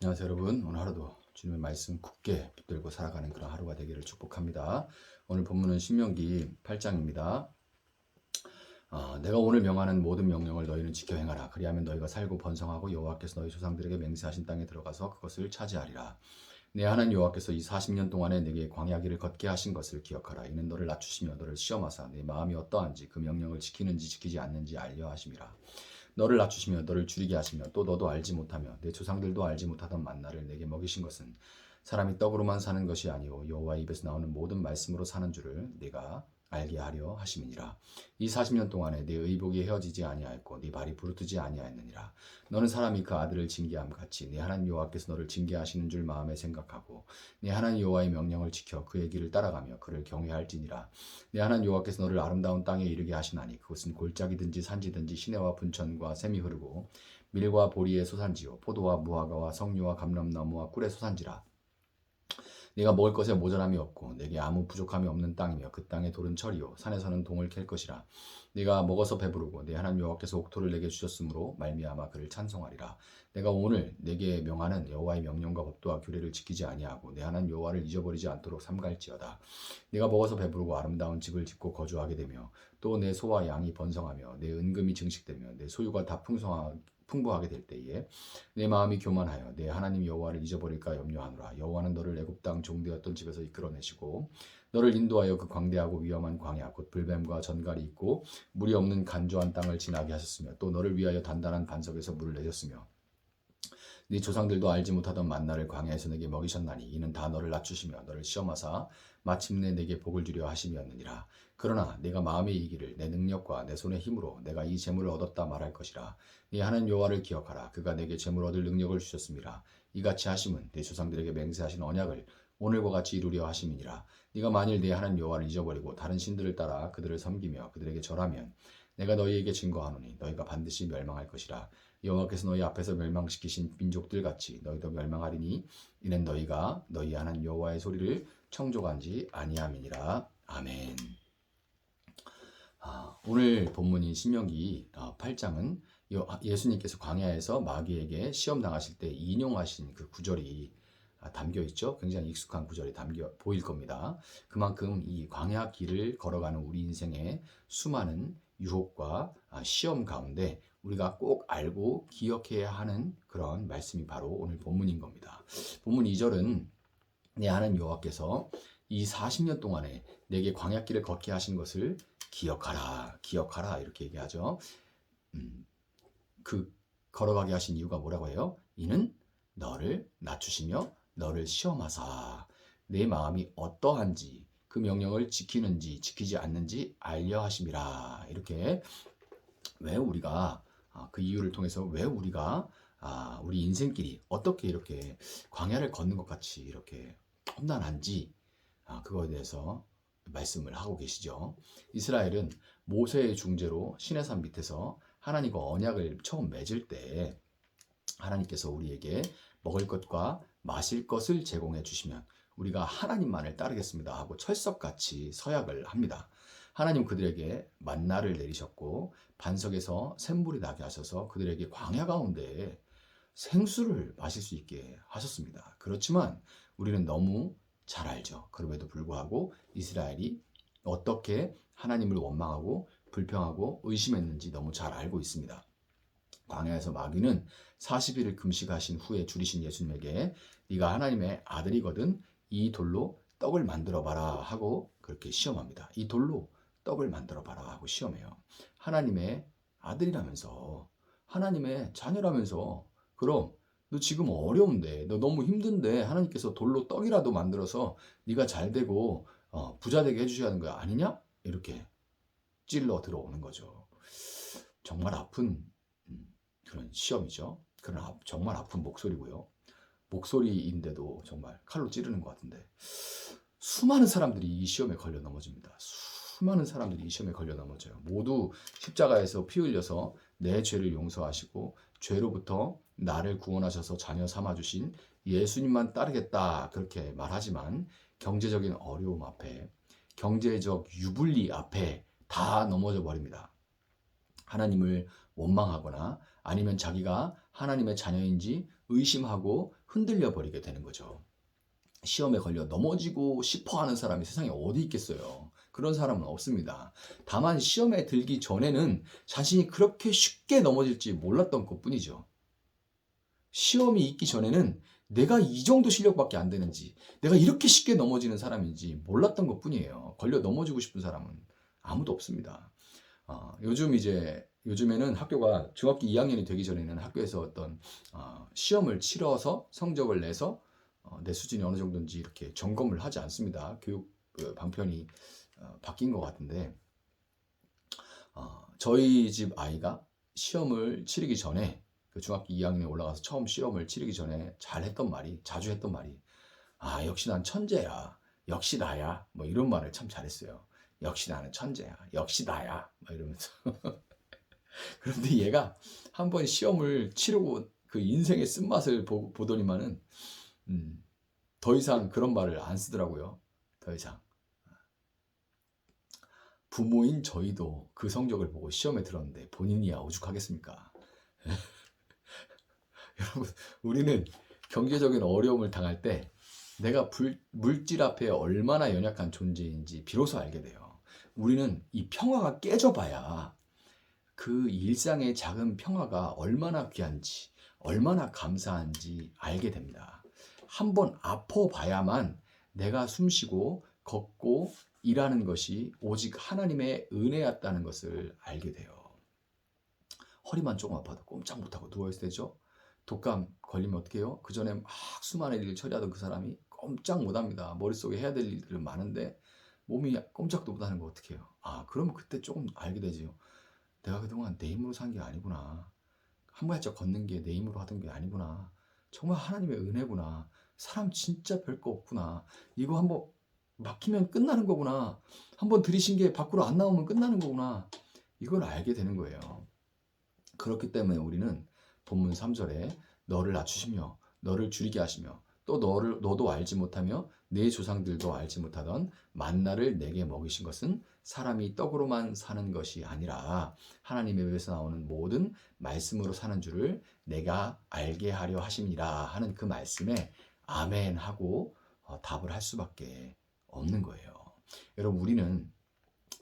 안녕하세요 여러분. 오늘 하루도 주님의 말씀 굳게 붙들고 살아가는 그런 하루가 되기를 축복합니다. 오늘 본문은 신명기 8장입니다. 내가 오늘 명하는 모든 명령을 너희는 지켜 행하라. 그리하면 너희가 살고 번성하고 여호와께서 너희 조상들에게 맹세하신 땅에 들어가서 그것을 차지하리라. 내 하나님 여호와께서 이 40년 동안에 내게 광야길을 걷게 하신 것을 기억하라. 이는 너를 낮추시며 너를 시험하사 내 마음이 어떠한지 그 명령을 지키는지 지키지 않는지 알려 하심이라. 너를 낮추시며 너를 줄이게 하시며 또 너도 알지 못하며 내 조상들도 알지 못하던 만나를 내게 먹이신 것은 사람이 떡으로만 사는 것이 아니오 여호와 입에서 나오는 모든 말씀으로 사는 줄을 네가 알게 하려 하심이니라. 이 40년 동안에 네 의복이 헤어지지 아니하였고 네 발이 부르트지 아니하였느니라. 너는 사람이 그 아들을 징계함 같이 네 하나님 여호와께서 너를 징계하시는 줄 마음에 생각하고 네 하나님 여호와의 명령을 지켜 그의 길을 따라가며 그를 경외할지니라. 내 하나님 여호와께서 너를 아름다운 땅에 이르게 하시나니 그것은 골짜기든지 산지든지 시내와 분천과 샘이 흐르고 밀과 보리의 소산지요 포도와 무화과와 석류와 감람나무와 꿀의 소산지라. 네가 먹을 것에 모자람이 없고 내게 아무 부족함이 없는 땅이며 그 땅의 돌은 철이요 산에서는 동을 캘 것이라. 네가 먹어서 배부르고 내 하나님 여호와께서 옥토를 내게 주셨으므로 말미암아 그를 찬송하리라. 내가 오늘 내게 명하는 여호와의 명령과 법도와 규례를 지키지 아니하고 내 하나님 여호와를 잊어버리지 않도록 삼갈지어다. 네가 먹어서 배부르고 아름다운 집을 짓고 거주하게 되며 또 내 소와 양이 번성하며 내 은금이 증식되며 내 소유가 다 풍부하게 될 때에 내 마음이 교만하여 내 하나님 여호와를 잊어버릴까 염려하노라. 여호와는 너를 애굽 땅 종되었던 집에서 이끌어내시고 너를 인도하여 그 광대하고 위험한 광야 곧 불뱀과 전갈이 있고 물이 없는 간조한 땅을 지나게 하셨으며 또 너를 위하여 단단한 반석에서 물을 내셨으며 네 조상들도 알지 못하던 만나를 광야에서 내게 먹이셨나니 이는 다 너를 낮추시며 너를 시험하사 마침내 내게 복을 주려 하심이었느니라. 그러나 내가 마음에 이기를 내 능력과 내 손의 힘으로 내가 이 재물을 얻었다 말할 것이라. 네 하나님 여호와를 기억하라. 그가 내게 재물 얻을 능력을 주셨습니다. 이같이 하심은 내 조상들에게 맹세하신 언약을 오늘과 같이 이루려 하심이니라. 네가 만일 내 하나님 여호와를 잊어버리고 다른 신들을 따라 그들을 섬기며 그들에게 절하면 내가 너희에게 증거하노니 너희가 반드시 멸망할 것이라. 여호와께서 너희 앞에서 멸망시키신 민족들 같이 너희도 멸망하리니 이는 너희가 너희 하나님 여호와의 소리를 청족한지 아니함이니라. 아멘. 오늘 본문인 신명기 8장은 예수님께서 광야에서 마귀에게 시험 당하실 때 인용하신 그 구절이 담겨 있죠. 굉장히 익숙한 구절이 담겨 보일 겁니다. 그만큼 이 광야 길을 걸어가는 우리 인생의 수많은 유혹과 시험 가운데 우리가 꼭 알고 기억해야 하는 그런 말씀이 바로 오늘 본문인 겁니다. 본문 2절은 내 하나님 여호와께서 이 40년 동안에 내게 광야길을 걷게 하신 것을 기억하라, 기억하라 이렇게 얘기하죠. 그 걸어가게 하신 이유가 뭐라고 해요? 이는 너를 낮추시며 너를 시험하사 내 마음이 어떠한지 그 명령을 지키는지 지키지 않는지 알려 하심이라. 이렇게 왜 우리가 그 이유를 통해서 왜 우리가 우리 인생길이 어떻게 이렇게 광야를 걷는 것 같이 이렇게 험난한지 그거에 대해서 말씀을 하고 계시죠. 이스라엘은 모세의 중재로 시내산 밑에서 하나님과 언약을 처음 맺을 때 하나님께서 우리에게 먹을 것과 마실 것을 제공해 주시면 우리가 하나님만을 따르겠습니다 하고 철석같이 서약을 합니다. 하나님 그들에게 만나를 내리셨고 반석에서 샘물이 나게 하셔서 그들에게 광야 가운데 생수를 마실 수 있게 하셨습니다. 그렇지만 우리는 너무 잘 알죠. 그럼에도 불구하고 이스라엘이 어떻게 하나님을 원망하고 불평하고 의심했는지 너무 잘 알고 있습니다. 광야에서 마귀는 40일을 금식하신 후에 줄이신 예수님에게 네가 하나님의 아들이거든 이 돌로 떡을 만들어 봐라 하고 그렇게 시험합니다. 이 돌로 떡을 만들어 봐라 하고 시험해요. 하나님의 아들이라면서 하나님의 자녀라면서 그럼 너 지금 어려운데 너 너무 힘든데 하나님께서 돌로 떡이라도 만들어서 네가 잘 되고 부자 되게 해주셔야 하는 거 아니냐? 이렇게 찔러 들어오는 거죠. 정말 아픈 그런 시험이죠. 그런 정말 아픈 목소리고요. 목소리인데도 정말 칼로 찌르는 것 같은데 수많은 사람들이 이 시험에 걸려 넘어집니다. 수많은 사람들이 이 시험에 걸려 넘어져요. 모두 십자가에서 피 흘려서 내 죄를 용서하시고 죄로부터 나를 구원하셔서 자녀 삼아주신 예수님만 따르겠다 그렇게 말하지만 경제적인 어려움 앞에 경제적 유불리 앞에 다 넘어져 버립니다. 하나님을 원망하거나 아니면 자기가 하나님의 자녀인지 의심하고 흔들려 버리게 되는 거죠. 시험에 걸려 넘어지고 싶어 하는 사람이 세상에 어디 있겠어요. 그런 사람은 없습니다. 다만 시험에 들기 전에는 자신이 그렇게 쉽게 넘어질지 몰랐던 것뿐이죠. 시험이 있기 전에는 내가 이 정도 실력밖에 안 되는지, 내가 이렇게 쉽게 넘어지는 사람인지 몰랐던 것뿐이에요. 걸려 넘어지고 싶은 사람은 아무도 없습니다. 요즘에는 학교가 중학교 2학년이 되기 전에는 학교에서 어떤 시험을 치러서 성적을 내서 내 수준이 어느 정도인지 이렇게 점검을 하지 않습니다. 교육 방편이 바뀐 것 같은데, 저희 집 아이가 시험을 치르기 전에, 그 중학교 2학년에 올라가서 처음 시험을 치르기 전에 자주 했던 말이, 역시 난 천재야. 역시 나야. 뭐 이런 말을 참 잘했어요. 역시 나는 천재야. 역시 나야. 막 이러면서. 그런데 얘가 한번 시험을 치르고 그 인생의 쓴맛을 보더니만은, 더 이상 그런 말을 안 쓰더라고요. 더 이상. 부모인 저희도 그 성적을 보고 시험에 들었는데 본인이야 오죽하겠습니까? 여러분, 우리는 경제적인 어려움을 당할 때 내가 물질 앞에 얼마나 연약한 존재인지 비로소 알게 돼요. 우리는 이 평화가 깨져봐야 그 일상의 작은 평화가 얼마나 귀한지, 얼마나 감사한지 알게 됩니다. 한번 아파봐야만 내가 숨쉬고 걷고 일하는 것이 오직 하나님의 은혜였다는 것을 알게 돼요. 허리만 조금 아파도 꼼짝 못하고 누워있어야 되죠. 독감 걸리면 어떻게 해요? 그 전에 막 수많은 일을 처리하던 그 사람이 꼼짝 못합니다. 머릿속에 해야 될 일들은 많은데 몸이 꼼짝도 못하는 거 어떻게 해요? 그러면 그때 조금 알게 되지요. 내가 그동안 내 힘으로 산 게 아니구나. 한 발짝 걷는 게 내 힘으로 하던 게 아니구나. 정말 하나님의 은혜구나. 사람 진짜 별거 없구나. 이거 한번 막히면 끝나는 거구나. 한번 들이신 게 밖으로 안 나오면 끝나는 거구나. 이걸 알게 되는 거예요. 그렇기 때문에 우리는 본문 3절에 너를 낮추시며 너를 줄이게 하시며 또 너도 알지 못하며 내 조상들도 알지 못하던 만나를 내게 먹이신 것은 사람이 떡으로만 사는 것이 아니라 하나님의 입에서 나오는 모든 말씀으로 사는 줄을 내가 알게 하려 하심이라 하는 그 말씀에 아멘 하고 답을 할 수밖에 없는 거예요. 여러분, 우리는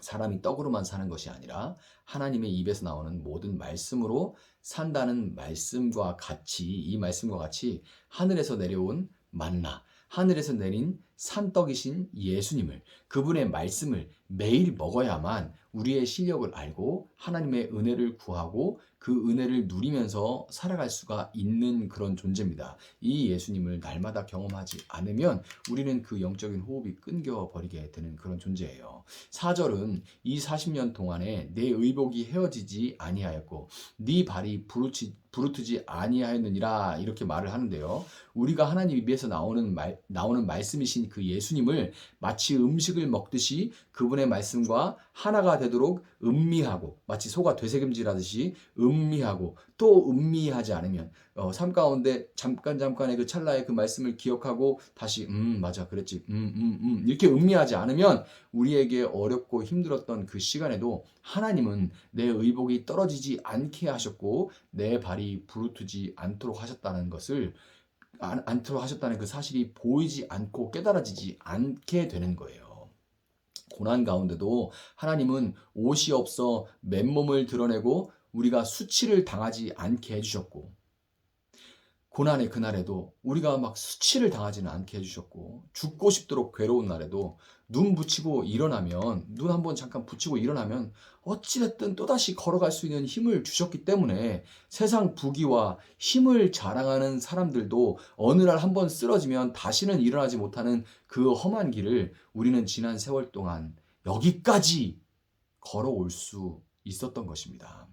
사람이 떡으로만 사는 것이 아니라 하나님의 입에서 나오는 모든 말씀으로 산다는 말씀과 같이, 이 말씀과 같이 하늘에서 내려온 만나, 하늘에서 내린 산떡이신 예수님을, 그분의 말씀을 매일 먹어야만 우리의 실력을 알고 하나님의 은혜를 구하고 그 은혜를 누리면서 살아갈 수가 있는 그런 존재입니다. 이 예수님을 날마다 경험하지 않으면 우리는 그 영적인 호흡이 끊겨버리게 되는 그런 존재예요. 4절은 이 40년 동안에 내 의복이 헤어지지 아니하였고 네 발이 부르트지 아니하였느니라 이렇게 말을 하는데요. 우리가 하나님 입에서 나오는 말씀이신 그 예수님을 마치 음식을 먹듯이 그분의 말씀과 하나가 되도록 음미하고, 마치 소가 되새김질하듯이 음미하고 또 음미하지 않으면 삶 가운데 잠깐의 그 찰나의 그 말씀을 기억하고 다시 맞아 그랬지 이렇게 음미하지 않으면 우리에게 어렵고 힘들었던 그 시간에도 하나님은 내 의복이 떨어지지 않게 하셨고 내 발이 부르트지 않도록 하셨다는 그 사실이 보이지 않고 깨달아지지 않게 되는 거예요. 고난 가운데도 하나님은 옷이 없어 맨몸을 드러내고 우리가 수치를 당하지 않게 해주셨고, 고난의 그날에도 우리가 막 수치를 당하지는 않게 해주셨고, 죽고 싶도록 괴로운 날에도 눈 한번 잠깐 붙이고 일어나면 어찌됐든 또다시 걸어갈 수 있는 힘을 주셨기 때문에 세상 부귀와 힘을 자랑하는 사람들도 어느 날 한번 쓰러지면 다시는 일어나지 못하는 그 험한 길을 우리는 지난 세월 동안 여기까지 걸어올 수 있었던 것입니다.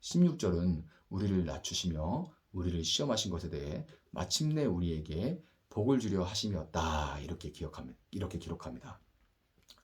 16절은 우리를 낮추시며 우리를 시험하신 것에 대해 마침내 우리에게 복을 주려 하심이었다. 이렇게 기록합니다.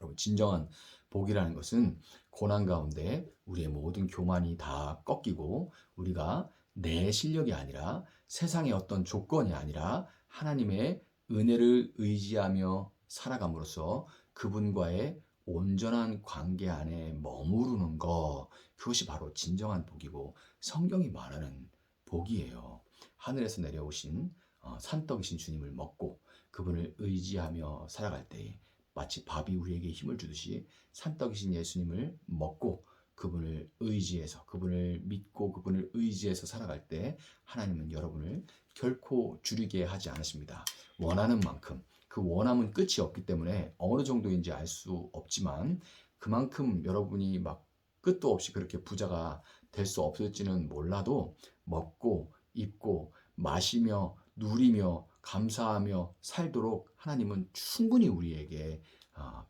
여러분, 진정한 복이라는 것은 고난 가운데 우리의 모든 교만이 다 꺾이고 우리가 내 실력이 아니라 세상의 어떤 조건이 아니라 하나님의 은혜를 의지하며 살아감으로써 그분과의 온전한 관계 안에 머무르는 것, 그것이 바로 진정한 복이고 성경이 말하는 복이에요. 하늘에서 내려오신 산떡이신 주님을 먹고 그분을 의지하며 살아갈 때에 마치 밥이 우리에게 힘을 주듯이 산떡이신 예수님을 먹고 그분을 의지해서 그분을 믿고 그분을 의지해서 살아갈 때 하나님은 여러분을 결코 줄이게 하지 않으십니다. 원하는 만큼 그 원함은 끝이 없기 때문에 어느 정도인지 알 수 없지만 그만큼 여러분이 막 끝도 없이 그렇게 부자가 될 수 없을지는 몰라도 먹고 입고 마시며 누리며 감사하며 살도록 하나님은 충분히 우리에게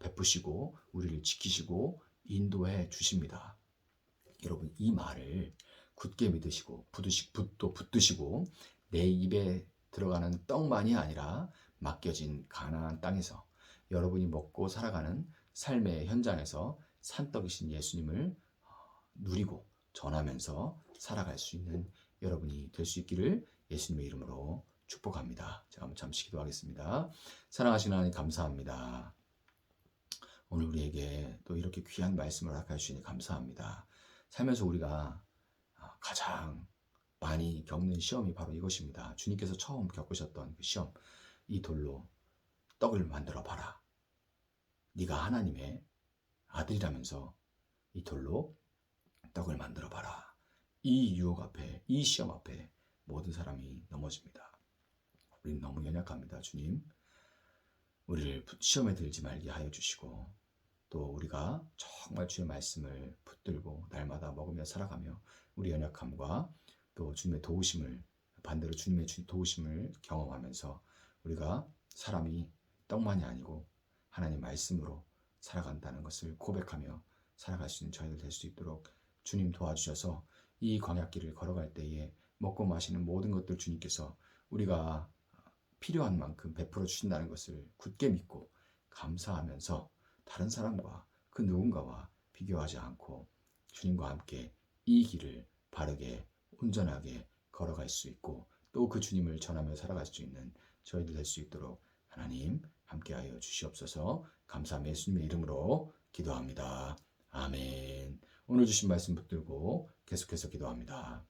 베푸시고 우리를 지키시고 인도해 주십니다. 여러분 이 말을 굳게 믿으시고 붙드시고 내 입에 들어가는 떡만이 아니라 맡겨진 가나안 땅에서 여러분이 먹고 살아가는 삶의 현장에서 산떡이신 예수님을 누리고 전하면서 살아갈 수 있는 여러분이 될 수 있기를 예수님의 이름으로 축복합니다. 제가 한번 잠시 기도하겠습니다. 사랑하시는 하나님 감사합니다. 오늘 우리에게 또 이렇게 귀한 말씀을 허락해 주시니 감사합니다. 살면서 우리가 가장 많이 겪는 시험이 바로 이것입니다. 주님께서 처음 겪으셨던 그 시험, 이 돌로 떡을 만들어 봐라. 네가 하나님의 아들이라면서 이 돌로 떡을 만들어 봐라. 이 유혹 앞에, 이 시험 앞에 모든 사람이 넘어집니다. 우리는 너무 연약합니다. 주님, 우리를 시험에 들지 말게 하여 주시고 또 우리가 정말 주의 말씀을 붙들고 날마다 먹으며 살아가며 우리 연약함과 또 주님의 도우심을 반대로 주님의 도우심을 경험하면서 우리가 사람이 떡만이 아니고 하나님 말씀으로 살아간다는 것을 고백하며 살아갈 수 있는 저희들 될 수 있도록 주님 도와주셔서 이 광야길을 걸어갈 때에 먹고 마시는 모든 것들 주님께서 우리가 필요한 만큼 베풀어 주신다는 것을 굳게 믿고 감사하면서 다른 사람과 그 누군가와 비교하지 않고 주님과 함께 이 길을 바르게 온전하게 걸어갈 수 있고 또 그 주님을 전하며 살아갈 수 있는 저희들 될 수 있도록 하나님 함께하여 주시옵소서. 감사함 예수님의 이름으로 기도합니다. 아멘. 오늘 주신 말씀 붙들고 계속해서 기도합니다.